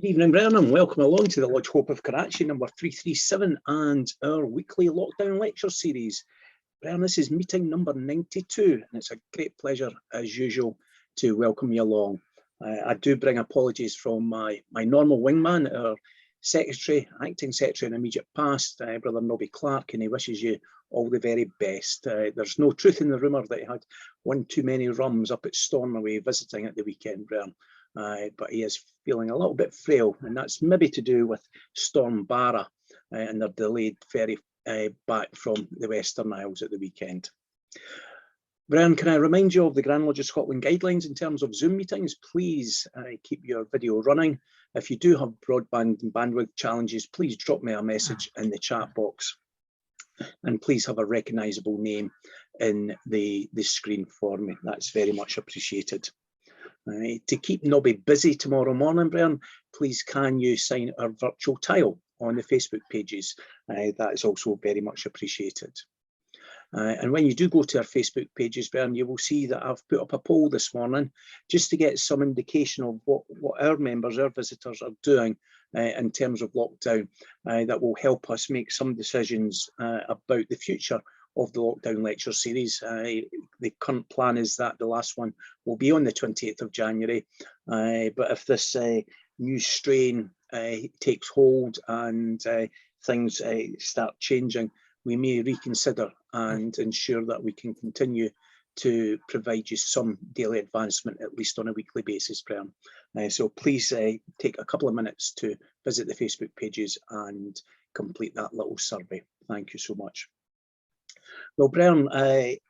Good evening, Brian, and welcome along to the Lodge Hope of Karachi, number 337, and our weekly lockdown lecture series. Brian, this is meeting number 92, and it's a great pleasure, as usual, to welcome you along. I do bring apologies from my normal wingman, our secretary, acting secretary in immediate past, Brother Nobby Clark, and he wishes you all the very best. There's no truth in the rumour that he had one too many rums up at Stornoway visiting at the weekend, Brian. But he is feeling a little bit frail, and that's maybe to do with Storm Barra and their delayed ferry back from the Western Isles at the weekend. Brian, can I remind you of the Grand Lodge of Scotland guidelines in terms of Zoom meetings? Please keep your video running. If you do have broadband and bandwidth challenges, please drop me a message in the chat box. And please have a recognisable name in the screen for me. That's very much appreciated. To keep Nobby busy tomorrow morning, Brian, please can you sign our virtual tile on the Facebook pages? That is also very much appreciated. And when you do go to our Facebook pages, Brian, you will see that I've put up a poll this morning just to get some indication of what our members, our visitors are doing in terms of lockdown that will help us make some decisions about the future of the lockdown lecture series. The current plan is that the last one will be on the 28th of January. But if this new strain takes hold and things start changing, we may reconsider and ensure that we can continue to provide you some daily advancement, at least on a weekly basis, Brian. So please take a couple of minutes to visit the Facebook pages and complete that little survey. Thank you so much. Well, Brian,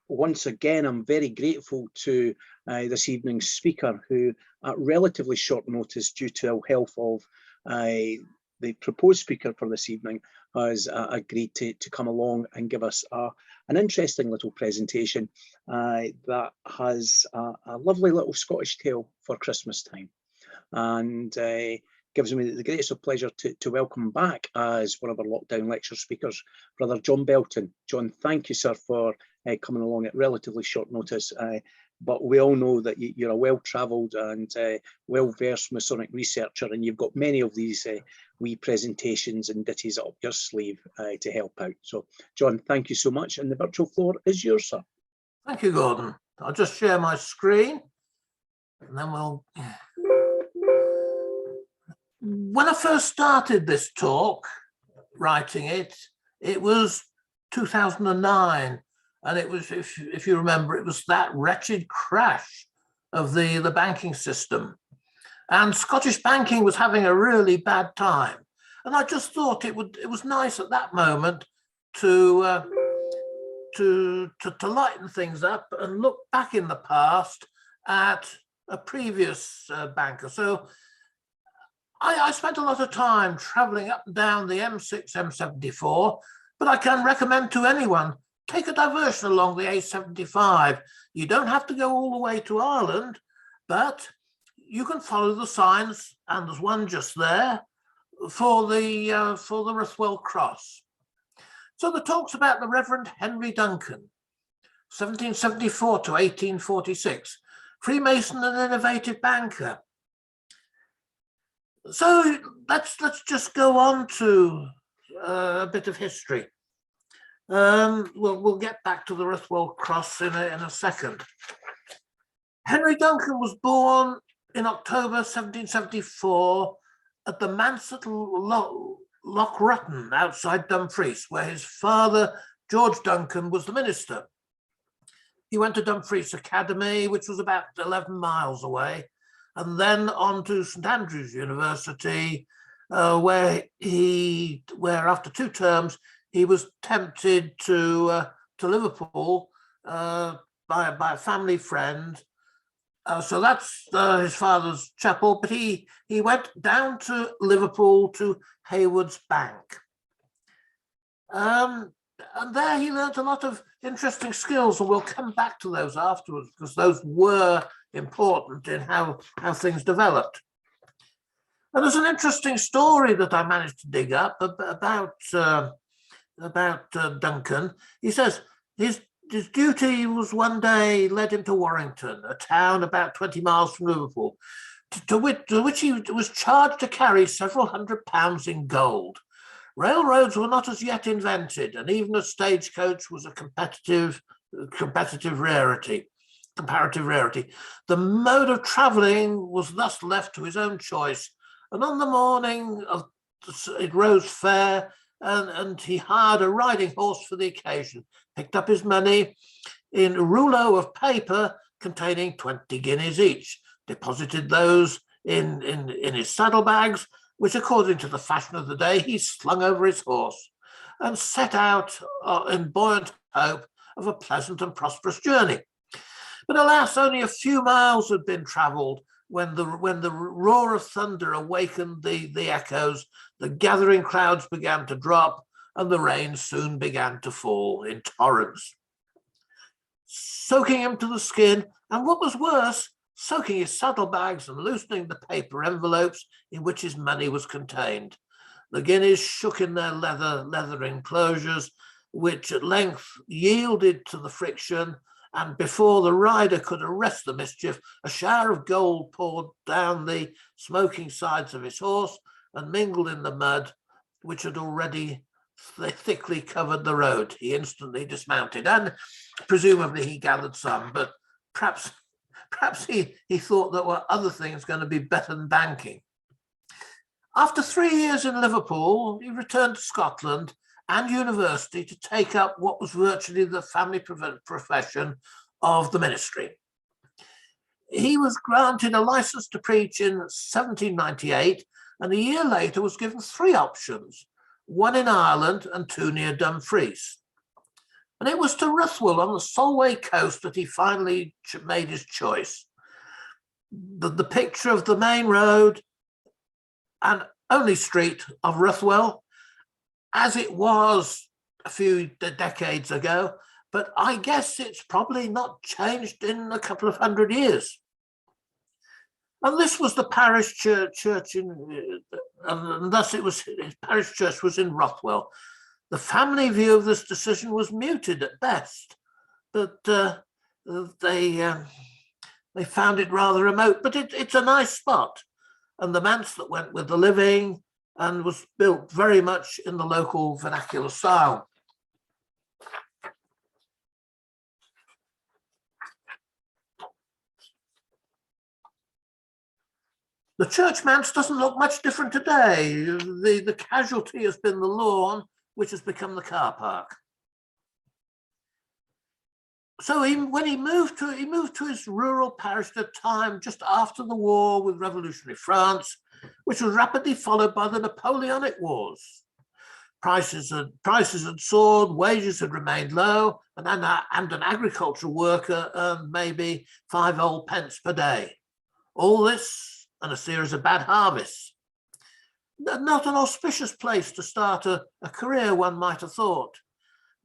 once again, I'm very grateful to this evening's speaker, who at relatively short notice, due to ill health of the proposed speaker for this evening, has agreed to come along and give us an interesting little presentation that has a lovely little Scottish tale for Christmas time. And gives me the greatest of pleasure to welcome back as one of our lockdown lecture speakers, Brother John Belton. John, thank you, sir, for coming along at relatively short notice. But we all know that you're a well-travelled and well-versed Masonic researcher, and you've got many of these wee presentations and ditties up your sleeve to help out. So, John, thank you so much, and the virtual floor is yours, sir. Thank you, Gordon. I'll just share my screen, and then we'll... When I first started this talk, writing it, it was 2009. And it was, if you remember, it was that wretched crash of the banking system. And Scottish banking was having a really bad time. And I just thought it was nice at that moment to lighten things up and look back in the past at a previous banker. So I spent a lot of time travelling up and down the M6, M74, but I can recommend to anyone, take a diversion along the A75. You don't have to go all the way to Ireland, but you can follow the signs, and there's one just there, for the Ruthwell Cross. So the talk's about the Revd Henry Duncan, 1774 to 1846, Freemason and innovative banker. So let's just go on to a bit of history. We'll get back to the Ruthwell Cross in a second. Henry Duncan was born in October 1774 at the Manse at Lochrutton outside Dumfries, where his father, George Duncan, was the minister. He went to Dumfries Academy, which was about 11 miles away, and then on to St Andrews University, where after 2 terms, he was tempted to Liverpool by a family friend. So that's his father's chapel, but he went down to Liverpool to Heywood's bank. And there he learned a lot of interesting skills, and we'll come back to those afterwards, because those were important in how things developed. And there's an interesting story that I managed to dig up about Duncan. He says his duty was one day led him to Warrington, a town about 20 miles from Liverpool, to which he was charged to carry several £100 in gold. Railroads were not as yet invented, and even a stagecoach was a comparative rarity. The mode of travelling was thus left to his own choice, and on the morning of it rose fair, and he hired a riding horse for the occasion, picked up his money in a rouleau of paper containing 20 guineas each, deposited those in his saddlebags, which, according to the fashion of the day, he slung over his horse, and set out in buoyant hope of a pleasant and prosperous journey. But alas, only a few miles had been travelled when the roar of thunder awakened the echoes, the gathering clouds began to drop, and the rain soon began to fall in torrents, soaking him to the skin, and what was worse, soaking his saddlebags and loosening the paper envelopes in which his money was contained. The guineas shook in their leather enclosures, which at length yielded to the friction, and before the rider could arrest the mischief, a shower of gold poured down the smoking sides of his horse and mingled in the mud, which had already thickly covered the road. He instantly dismounted, and presumably he gathered some, but perhaps he thought there were other things going to be better than banking. After 3 years in Liverpool, he returned to Scotland and university to take up what was virtually the family profession of the ministry. He was granted a license to preach in 1798, and a year later was given 3 options, 1 in Ireland and 2 near Dumfries. And it was to Ruthwell on the Solway coast that he finally made his choice. The picture of the main road and only street of Ruthwell, as it was a few decades ago, but I guess it's probably not changed in a couple of 100 years. And this was the parish church and thus his parish church was in Ruthwell. The family view of this decision was muted at best, but they found it rather remote. But it's a nice spot, and the manse that went with the living and was built very much in the local vernacular style. The church manse doesn't look much different today. The casualty has been the lawn, which has become the car park. So when he moved to his rural parish at a time just after the war with revolutionary France, which was rapidly followed by the Napoleonic Wars. Prices had soared, wages had remained low, and an agricultural worker earned maybe 5 old pence per day. All this and a series of bad harvests. Not an auspicious place to start a career, one might have thought.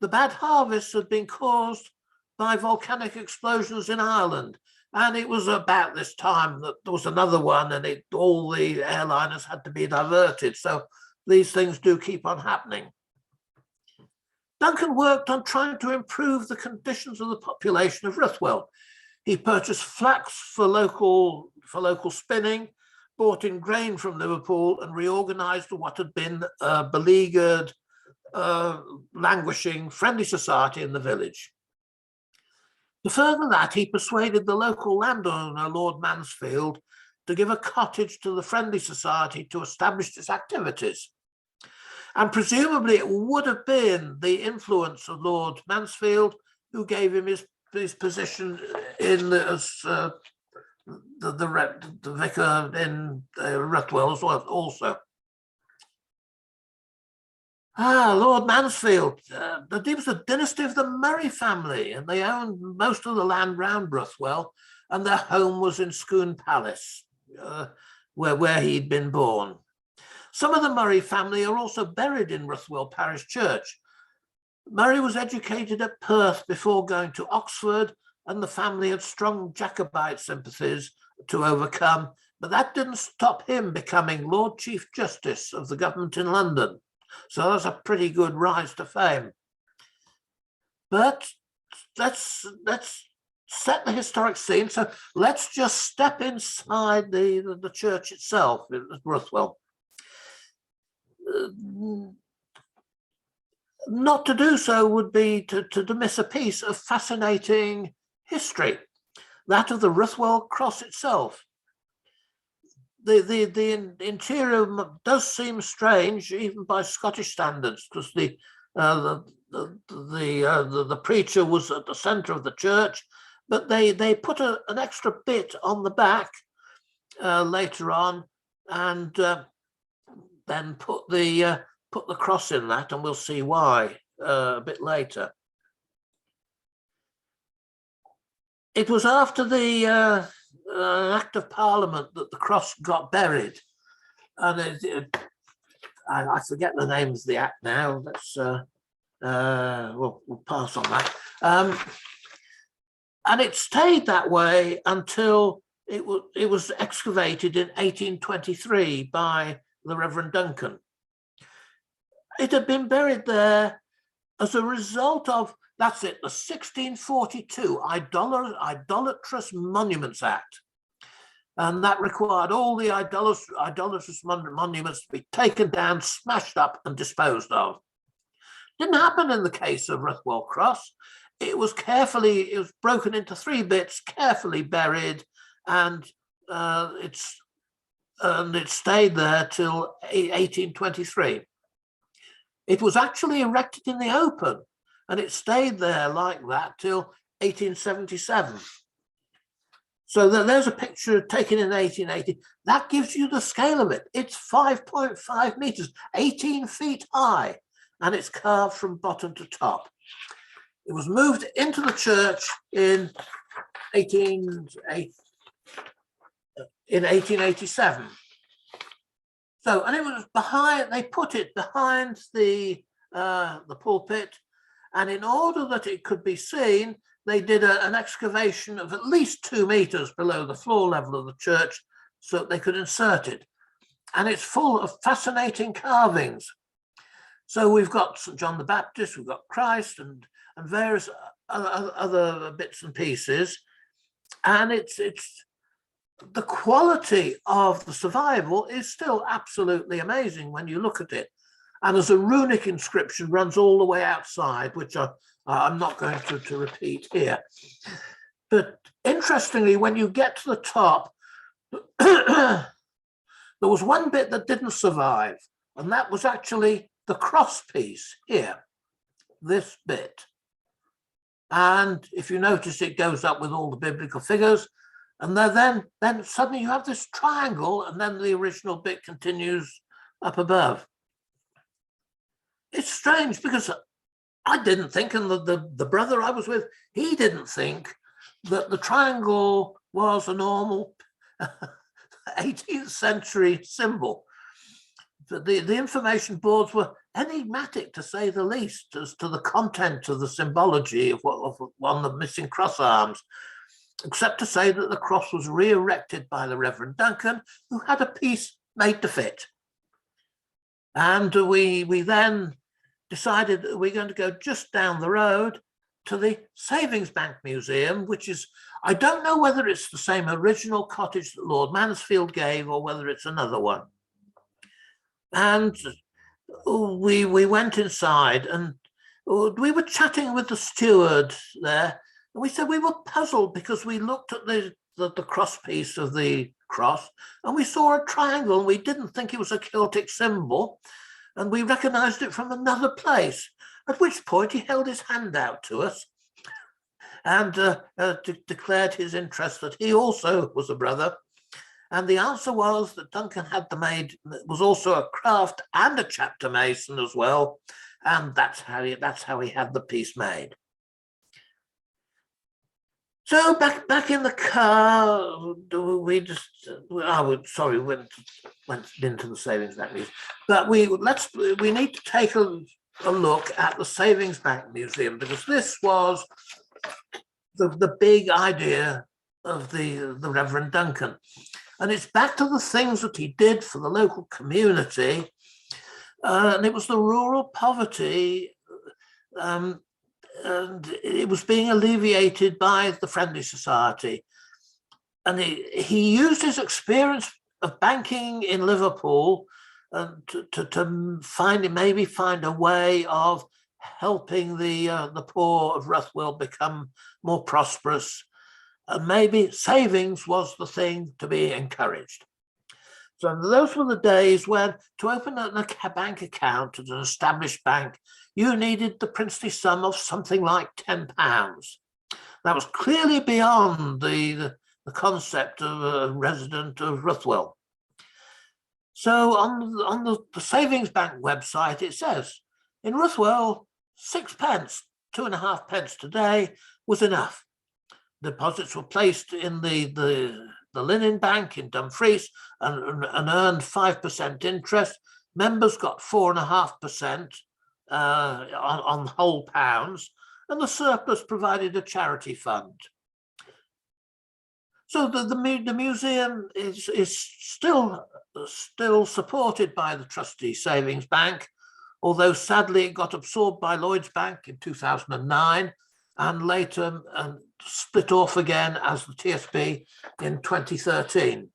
The bad harvests had been caused by volcanic explosions in Ireland, and it was about this time that there was another one, and all the airliners had to be diverted. So these things do keep on happening. Duncan worked on trying to improve the conditions of the population of Ruthwell. He purchased flax for local spinning, bought in grain from Liverpool, and reorganized what had been a beleaguered, languishing, friendly society in the village. To further that, he persuaded the local landowner, Lord Mansfield, to give a cottage to the friendly society to establish its activities. And presumably it would have been the influence of Lord Mansfield who gave him his position as the vicar in Ruthwell as well, also. Lord Mansfield, it was the dynasty of the Murray family, and they owned most of the land round Ruthwell, and their home was in Scone Palace, where he'd been born. Some of the Murray family are also buried in Ruthwell Parish Church. Murray was educated at Perth before going to Oxford, and the family had strong Jacobite sympathies to overcome, but that didn't stop him becoming Lord Chief Justice of the government in London. So that's a pretty good rise to fame. But let's set the historic scene. So let's just step inside the church itself at Ruthwell. Not to do so would be to miss a piece of fascinating history, that of the Ruthwell Cross itself. The interior does seem strange, even by Scottish standards, because the preacher was at the centre of the church, but they put an extra bit on the back later on, and then put the cross in that, and we'll see why a bit later. It was after the Act of Parliament that the cross got buried, and I forget the names of the act now. Let's we'll pass on that. And it stayed that way until it was excavated in 1823 by the Revd Duncan. It had been buried there as a result of, that's it, the 1642 Idolatrous Monuments Act. And that required all the idolatrous monuments to be taken down, smashed up and disposed of. Didn't happen in the case of Ruthwell Cross. It was broken into 3 bits, carefully buried, and it stayed there till 1823. It was actually erected in the open, and it stayed there like that till 1877. So there's a picture taken in 1880. That gives you the scale of it. It's 5.5 meters, 18 feet high, and it's carved from bottom to top. It was moved into the church in 1887. So, and it was behind, they put it behind the pulpit, and in order that it could be seen, they did an excavation of at least 2 meters below the floor level of the church so that they could insert it. And it's full of fascinating carvings. So we've got St. John the Baptist, we've got Christ, and various other bits and pieces. And it's the quality of the survival is still absolutely amazing when you look at it. And there's a runic inscription runs all the way outside, which I'm not going to repeat here. But interestingly, when you get to the top, there was one bit that didn't survive, and that was actually the cross piece here, this bit. And if you notice, it goes up with all the biblical figures, and then suddenly you have this triangle, and then the original bit continues up above. It's strange because I didn't think, and the brother I was with, he didn't think that the triangle was a normal 18th century symbol. The information boards were enigmatic, to say the least, as to the content of the symbology of one of the missing cross arms, except to say that the cross was re-erected by the Revd Duncan, who had a piece made to fit. And we then decided that we're going to go just down the road to the Savings Bank Museum, which is, I don't know whether it's the same original cottage that Lord Mansfield gave or whether it's another one. And we went inside, and we were chatting with the steward there, and we said we were puzzled because we looked at the cross piece of the cross, and we saw a triangle, and we didn't think it was a Celtic symbol, and we recognized it from another place, at which point he held his hand out to us and declared his interest that he also was a brother. And the answer was that Duncan had was also a craft and a chapter mason as well, and that's how he had the piece made. So back in the car, we went into the Savings Bank Museum, but we need to take a look at the Savings Bank Museum, because this was the big idea of the Revd Duncan. And it's back to the things that he did for the local community. And it was the rural poverty and it was being alleviated by the Friendly Society. And he used his experience of banking in Liverpool to find a way of helping the poor of Ruthwell become more prosperous. And maybe savings was the thing to be encouraged. So those were the days when, to open a bank account at an established bank, you needed the princely sum of something like £10. That was clearly beyond the concept of a resident of Ruthwell. So on the savings bank website, it says, in Ruthwell, 6 pence, 2.5 pence today was enough. Deposits were placed in the linen bank in Dumfries and earned 5% interest. Members got 4.5% on whole pounds, and the surplus provided a charity fund. So the museum is still supported by the Trustee Savings Bank, although sadly it got absorbed by Lloyds Bank in 2009 and later split off again as the TSB in 2013.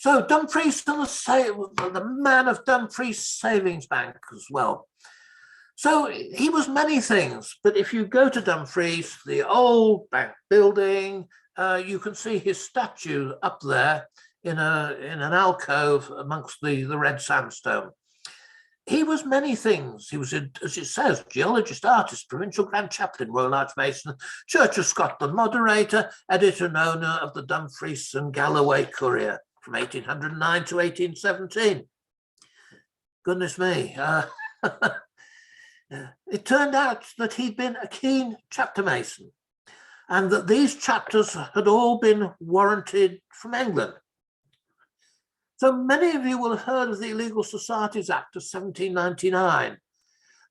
So Dumfries and the man of Dumfries Savings Bank as well. So he was many things, but if you go to Dumfries, the old bank building, you can see his statue up there in an alcove amongst the red sandstone. He was many things. He was, as it says, geologist, artist, provincial grand chaplain, Royal Archmason, Church of Scotland moderator, editor and owner of the Dumfries and Galloway Courier from 1809 to 1817. Goodness me. It turned out that he'd been a keen chapter mason and that these chapters had all been warranted from England. So many of you will have heard of the Illegal Societies Act of 1799,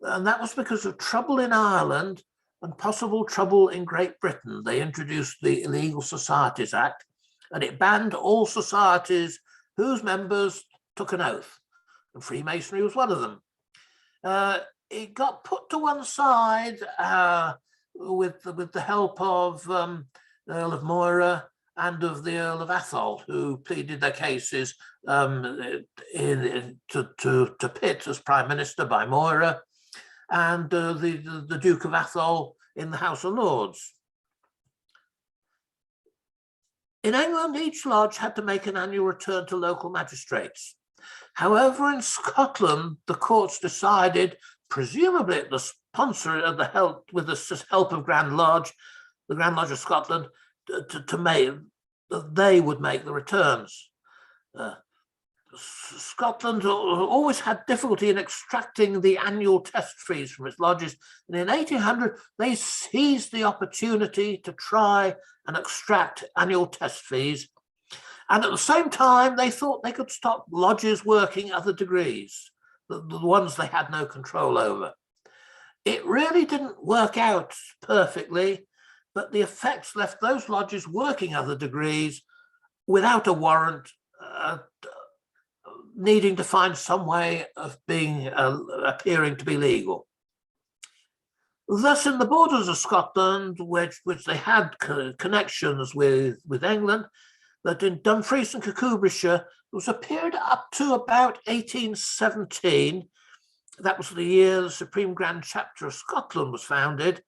and that was because of trouble in Ireland and possible trouble in Great Britain. They introduced the Illegal Societies Act, and it banned all societies whose members took an oath, and Freemasonry was one of them. It got put to one side with the help of the Earl of Moira and of the Earl of Atholl, who pleaded their cases to Pitt as Prime Minister by Moira, and the Duke of Atholl in the House of Lords. In England, each lodge had to make an annual return to local magistrates. However, in Scotland, the courts decided, presumably at the sponsor of the help with the help of Grand Lodge, the Grand Lodge of Scotland, they would make the returns. Scotland always had difficulty in extracting the annual test fees from its lodges, and in 1800 they seized the opportunity to try and extract annual test fees, and at the same time they thought they could stop lodges working other degrees, the ones they had no control over. It really didn't work out perfectly, but the effects left those lodges working other degrees without a warrant, needing to find some way of appearing to be legal. Thus, in the borders of Scotland, which they had connections with England, that in Dumfries and Kirkcudbrightshire, there was a period up to about 1817, that was the year the Supreme Grand Chapter of Scotland was founded,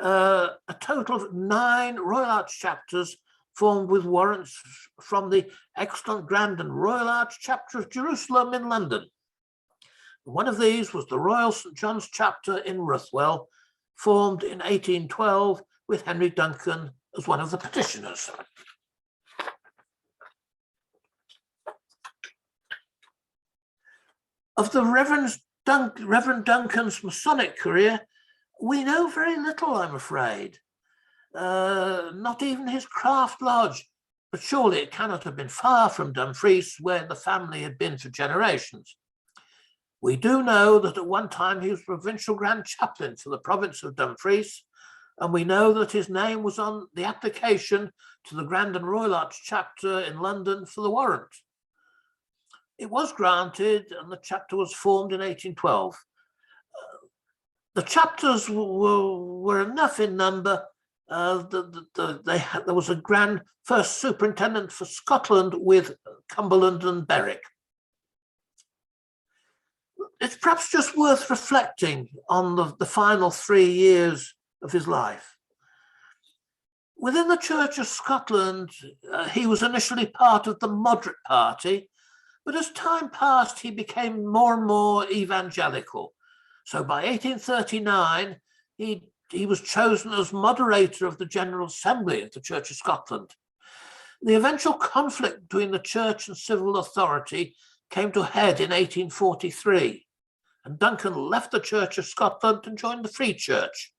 a total of 9 Royal Arch chapters formed with warrants from the excellent Grand and Royal Arch Chapter of Jerusalem in London. One of these was the Royal St. John's Chapter in Ruthwell, formed in 1812 with Henry Duncan as one of the petitioners. Of the Reverend Duncan's Masonic career, we know very little, I'm afraid. Not even his craft lodge, but surely it cannot have been far from Dumfries, where the family had been for generations. We do know that at one time he was provincial grand chaplain for the province of Dumfries, and we know that his name was on the application to the Grand and Royal Arch chapter in London for the warrant. It was granted, and the chapter was formed in 1812, The chapters were enough in number. There was a grand first superintendent for Scotland with Cumberland and Berwick. It's perhaps just worth reflecting on the final 3 years of his life. Within the Church of Scotland, he was initially part of the moderate party, but as time passed, he became more and more evangelical. So by 1839, he was chosen as moderator of the General Assembly of the Church of Scotland. The eventual conflict between the church and civil authority came to a head in 1843, and Duncan left the Church of Scotland and joined the Free Church.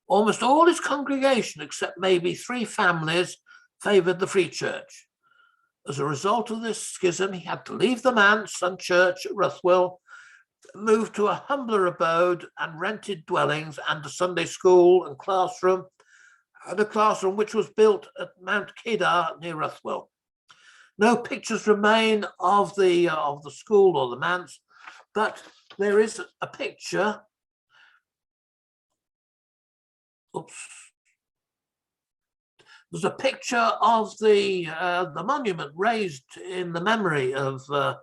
Almost all his congregation, except maybe 3 families, favoured the Free Church. As a result of this schism, he had to leave the manse and church at Ruthwell, moved to a humbler abode and rented dwellings and a Sunday school and a classroom which was built at Mount Kedar near Ruthwell. No pictures remain of the school or the manse, but there is a picture. There's a picture of the monument raised in the memory of the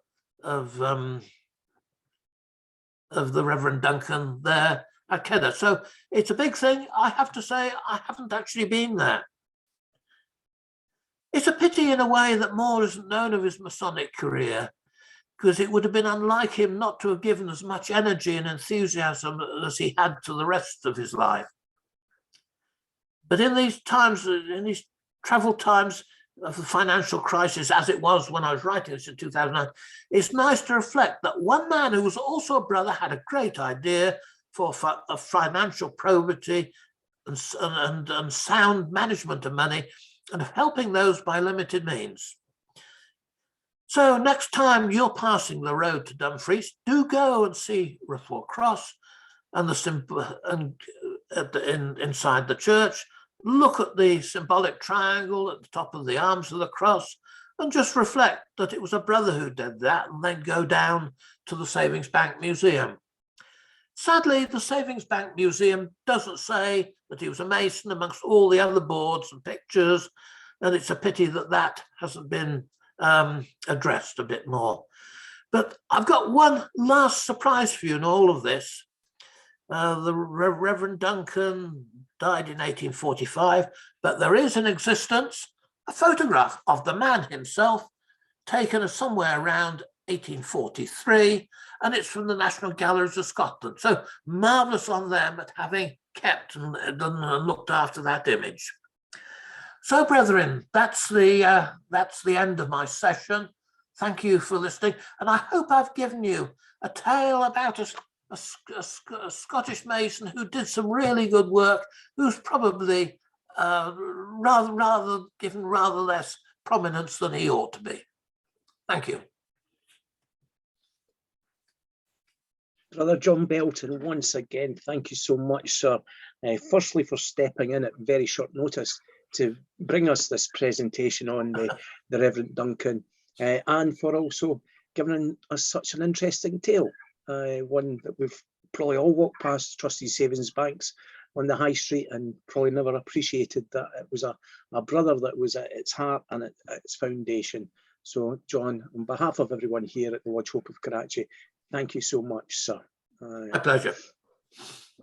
Reverend Duncan there at Kedar. So it's a big thing. I have to say, I haven't actually been there. It's a pity in a way that more isn't known of his Masonic career, because it would have been unlike him not to have given as much energy and enthusiasm as he had to the rest of his life. But in these times, in these troubled times of the financial crisis, as it was when I was writing this in 2009, it's nice to reflect that one man who was also a brother had a great idea for financial probity and sound management of money and of helping those by limited means. So next time you're passing the road to Dumfries, do go and see Ruthwell Cross and inside the church. Look at the symbolic triangle at the top of the arms of the cross and just reflect that it was a brother who did that, and then go down to the Savings Bank Museum. Sadly, the Savings Bank Museum doesn't say that he was a Mason amongst all the other boards and pictures, and it's a pity that that hasn't been addressed a bit more. But I've got one last surprise for you in all of this. The Reverend Duncan died in 1845, but there is in existence a photograph of the man himself taken somewhere around 1843, and it's from the National Galleries of Scotland. So marvellous on them at having kept and looked after that image. So, brethren, that's the end of my session. Thank you for listening, and I hope I've given you a tale about a Scottish Mason who did some really good work, who's probably given rather less prominence than he ought to be. Thank you. Brother John Belton, once again, thank you so much, sir. Firstly, for stepping in at very short notice to bring us this presentation on the Reverend Duncan, and for also giving us such an interesting tale, one that we've probably all walked past Trustees Savings Banks on the high street and probably never appreciated that it was a brother that was at its heart and at its foundation. So, John, on behalf of everyone here at the Lodge Hope of Karachi, thank you so much, sir. My pleasure.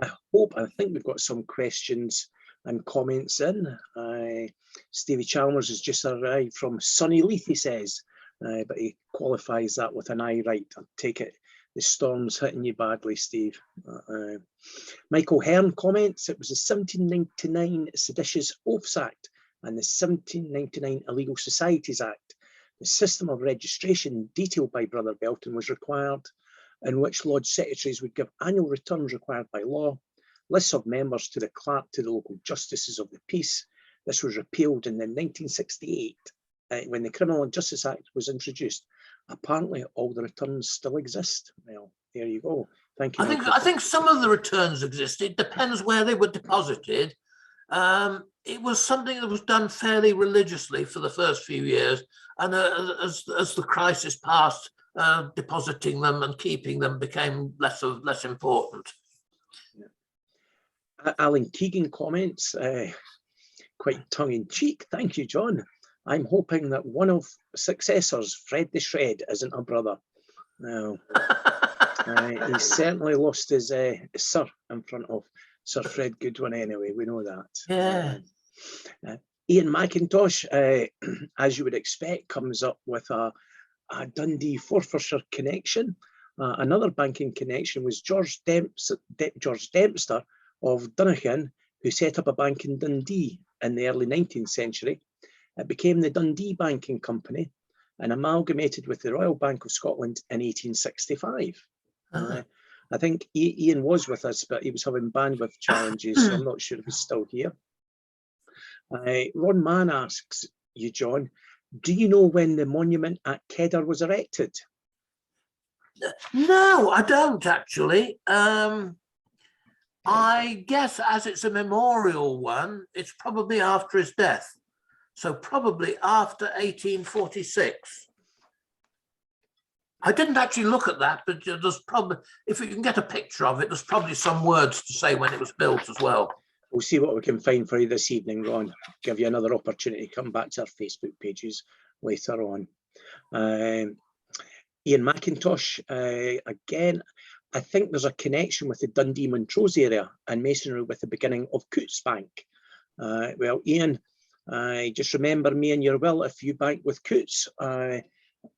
I think we've got some questions and comments in. Stevie Chalmers has just arrived from sunny Leith, he says, but he qualifies that with an I right. I take it the storm's hitting you badly, Steve. Michael Hearn comments, it was the 1799 Seditious Oaths Act and the 1799 Illegal Societies Act. The system of registration detailed by Brother Belton was required, in which Lodge secretaries would give annual returns required by law, lists of members to the clerk to the local justices of the peace. This was repealed in the 1968 when the Criminal Justice Act was introduced. Apparently, all the returns still exist. Well, there you go. Thank you. I think some of the returns exist. It depends where they were deposited. It was something that was done fairly religiously for the first few years, and as the crisis passed, depositing them and keeping them became less important. Alan Keegan comments, quite tongue-in-cheek, thank you, John. I'm hoping that one of successors, Fred the Shred, isn't a brother. No, he certainly lost his sir in front of Sir Fred Goodwin anyway, we know that. Yeah. Ian McIntosh, as you would expect, comes up with a Dundee Forfarshire connection. Another banking connection was George Dempster of Duncan, who set up a bank in Dundee in the early 19th century. It became the Dundee Banking Company and amalgamated with the Royal Bank of Scotland in 1865. I think Ian was with us, but he was having bandwidth challenges, so I'm not sure if he's still here. Ron Mann asks you, John, do you know when the monument at Kedar was erected? No, I don't actually. I guess as it's a memorial one, it's probably after his death. So probably after 1846. I didn't actually look at that, but there's probably, if you can get a picture of it, there's probably some words to say when it was built as well. We'll see what we can find for you this evening, Ron. Give you another opportunity to come back to our Facebook pages later on. Ian McIntosh, again, I think there's a connection with the Dundee Montrose area and masonry with the beginning of Cootes Bank. Well, Ian, just remember me and your will. If you bank with Cootes,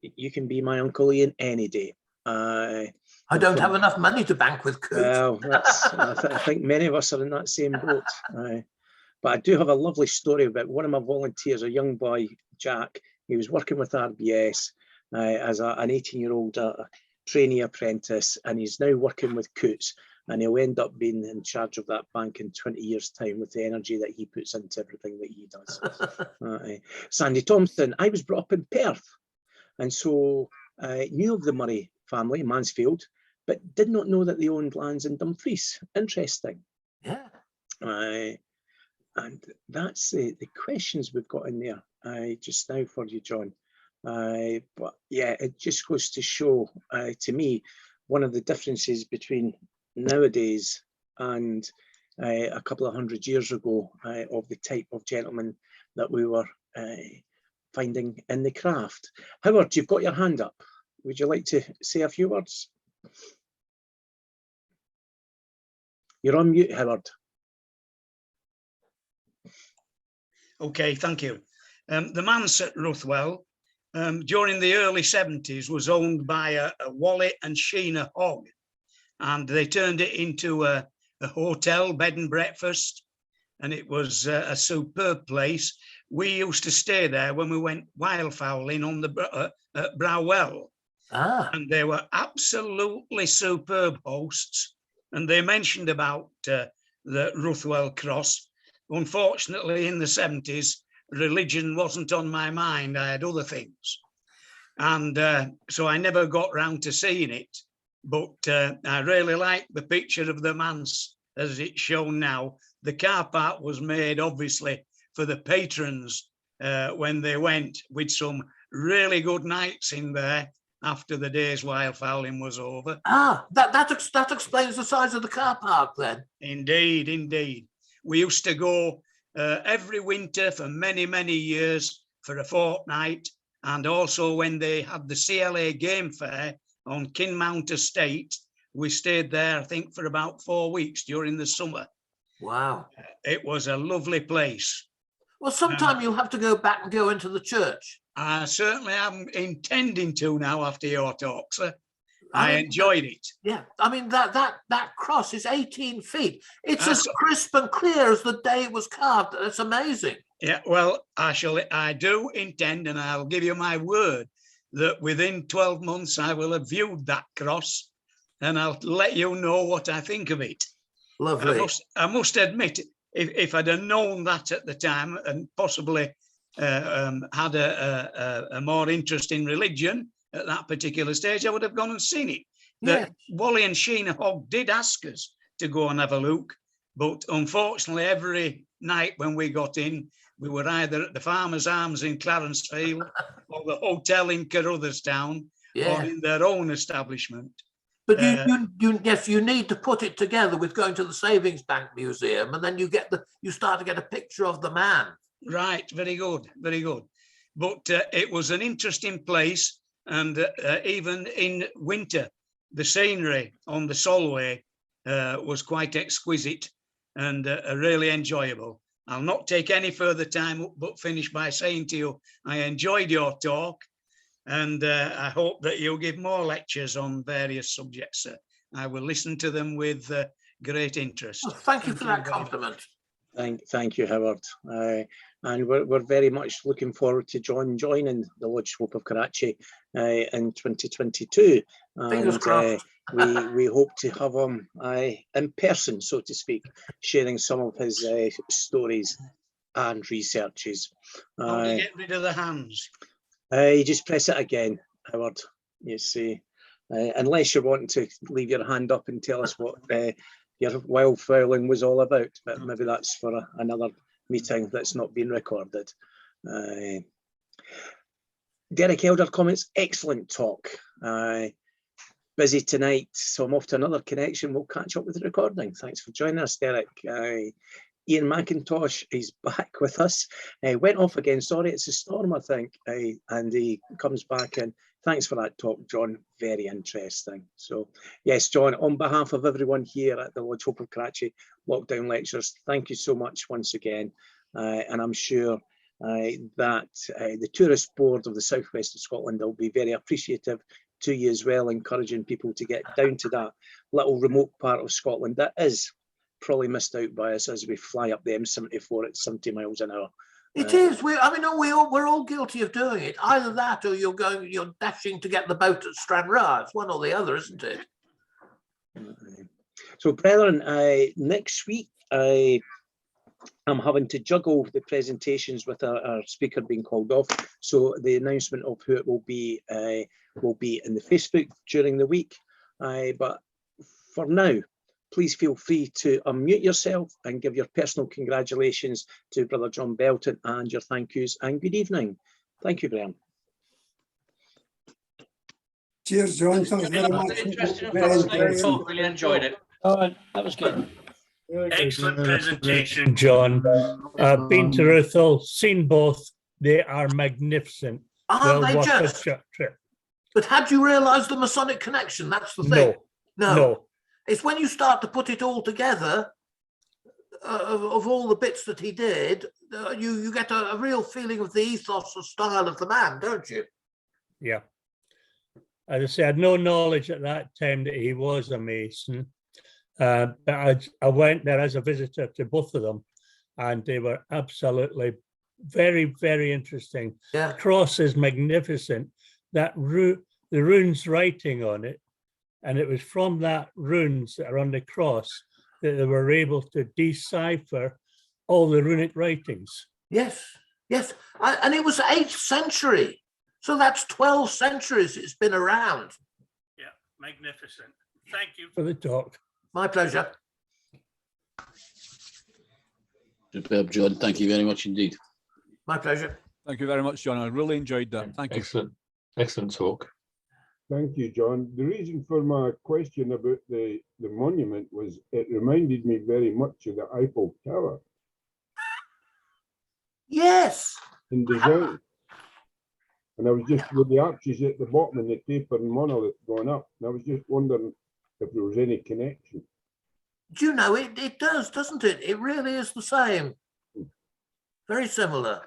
you can be my Uncle Ian any day. I don't have enough money to bank with Cootes. Well, I think many of us are in that same boat. But I do have a lovely story about one of my volunteers, a young boy, Jack. He was working with RBS as an 18-year-old trainee apprentice, and he's now working with Cootes, and he'll end up being in charge of that bank in 20 years' time with the energy that he puts into everything that he does. Sandy Thompson, I was brought up in Perth, and so knew of the Murray family, Mansfield, but did not know that they owned lands in Dumfries. Interesting. Yeah. And that's the questions we've got in there just now for you, John. But yeah, it just goes to show, to me, one of the differences between nowadays and a couple of hundred years ago of the type of gentleman that we were finding in the craft. Howard, you've got your hand up. Would you like to say a few words? You're on mute, Howard. Okay, thank you. The manse at Ruthwell during the early 70s was owned by a Wally and Sheena Hogg, and they turned it into a hotel, bed and breakfast, and it was a superb place. We used to stay there when we went wildfowling on the at Browell, and they were absolutely superb hosts. And they mentioned about the Ruthwell Cross. Unfortunately, in the 70s, religion wasn't on my mind. I had other things. And so I never got round to seeing it. But I really like the picture of the manse as it's shown now. The car park was made, obviously, for the patrons when they went, with some really good nights in there after the day's wildfowling was over. That explains the size of the car park then. Indeed, indeed. We used to go every winter for many, many years for a fortnight, and also when they had the CLA Game Fair on Kinmount Estate, we stayed there, I think, for about 4 weeks during the summer. Wow. It was a lovely place. Well, sometime you'll have to go back and go into the church. I certainly am intending to now after your talk, sir. I enjoyed it. Yeah, I mean, that cross is 18 feet. It's as crisp and clear as the day it was carved. That's amazing. Yeah, well, I do intend, and I'll give you my word, that within 12 months I will have viewed that cross, and I'll let you know what I think of it. Lovely. I must admit, if I'd have known that at the time and possibly had a more interest in religion at that particular stage, I would have gone and seen it. Yeah. Wally and Sheena Hogg did ask us to go and have a look, but unfortunately every night when we got in, we were either at the Farmer's Arms in Clarenceville or the hotel in Carrutherstown, or in their own establishment. But yes, you need to put it together with going to the Savings Bank Museum, and then you start to get a picture of the man. Right, very good, very good. But it was an interesting place, and even in winter, the scenery on the Solway was quite exquisite and really enjoyable. I'll not take any further time, but finish by saying to you, I enjoyed your talk, and I hope that you'll give more lectures on various subjects. I will listen to them with great interest. Well, thank you for that compliment. Thank you, Howard. And we're very much looking forward to John joining the Lodge Hope of Karachi in 2022. Fingers crossed. We hope to have him in person, so to speak, sharing some of his stories and researches. How do you get rid of the hands? You just press it again, Howard. You see, unless you're wanting to leave your hand up and tell us what your wildfowling was all about, but maybe that's for another meeting that's not been recorded. Derek Elder comments, excellent talk. Busy tonight, so I'm off to another connection. We'll catch up with the recording. Thanks for joining us, Derek. Ian McIntosh is back with us. Went off again, sorry, it's a storm, I think, and he comes back in. Thanks for that talk, John, very interesting. So yes, John, on behalf of everyone here at the Lodge Hope of Karachi Lockdown Lectures, thank you so much once again. And I'm sure that the Tourist Board of the Southwest of Scotland will be very appreciative to you as well, encouraging people to get down to that little remote part of Scotland that is probably missed out by us as we fly up the M74 at 70 miles an hour. It is. We're all guilty of doing it. Either that, or you're dashing to get the boat at Stranraer. It's one or the other, isn't it? So, brethren, next week I'm having to juggle the presentations with our speaker being called off. So the announcement of who it will be in the Facebook during the week. But for now, please feel free to unmute yourself and give your personal congratulations to Brother John Belton and your thank yous, and good evening. Thank you, Brian. Cheers, John. Thanks very much. Interesting and fascinating talk. Really enjoyed it. Oh, that was good. Excellent presentation. John. I've been to Ruthwell, seen both. They are magnificent. Aren't they worth a just? trip. But had you realised the Masonic connection? That's the thing. No. It's when you start to put it all together, of all the bits that he did, you get a real feeling of the ethos or style of the man, don't you? Yeah. As I said, I had no knowledge at that time that he was a Mason. But I went there as a visitor to both of them, and they were absolutely very, very interesting. Yeah. The cross is magnificent. The runes writing on it, and it was from that runes that are on the cross that they were able to decipher all the runic writings. Yes. And it was 8th century. So that's 12 centuries it's been around. Yeah, magnificent. Thank you for the talk. My pleasure. Superb, John. Thank you very much indeed. My pleasure. Thank you very much, John. I really enjoyed that. Thank you. Excellent talk. Thank you, John. The reason for my question about the monument was it reminded me very much of the Eiffel Tower. Yes. In design. And I was just with the arches at the bottom and the taper and monolith going up. And I was just wondering if there was any connection. Do you know, it does, doesn't it? It really is the same. Very similar.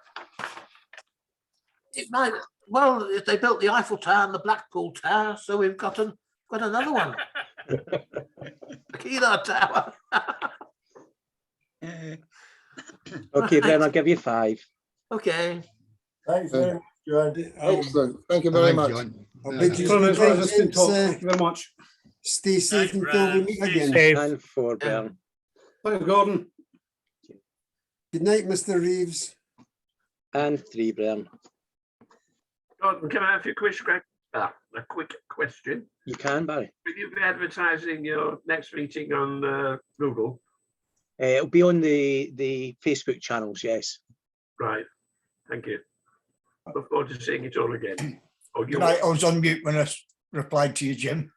It might, well, if they built the Eiffel Tower and the Blackpool Tower, so we've got another one. The Keeler Tower. Okay, then I'll give you 5. Okay. Thanks very much, John. Excellent. Thank you very much. I'll bid you Thank thanks, you very much. stay safe until we meet again. Safe. And 4, Brian. Thanks, Gordon. Good night, Mr. Reeves. And 3, Brian. Gordon, can I have your a quick question? You can, Barry. Will you be advertising your next meeting on Google? It'll be on the Facebook channels, yes. Right. Thank you. Look forward to seeing it all again. Right, I was on mute when I replied to you, Jim.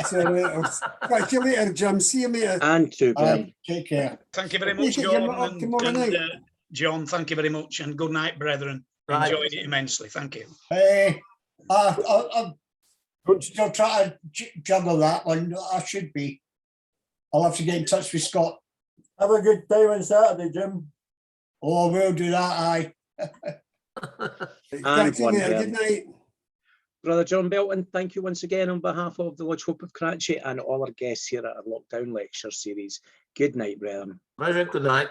See you later. Catch you later, Jim. See you later. And to Graham. Take care. Thank you very I much, take it you're not Gordon up tomorrow night? John. Thank you very much, and good night, brethren. Right. Enjoyed it immensely. Thank you. I'm still trying to juggle that one. I should be. I'll have to get in touch with Scott. Have a good day on Saturday, Jim. Oh, we'll do that, aye. And Catch you one later. Graham. Good night. Brother John Belton, thank you once again on behalf of the Lodge Hope of Cratchit and all our guests here at our lockdown lecture series. Good night, brethren. Very good night.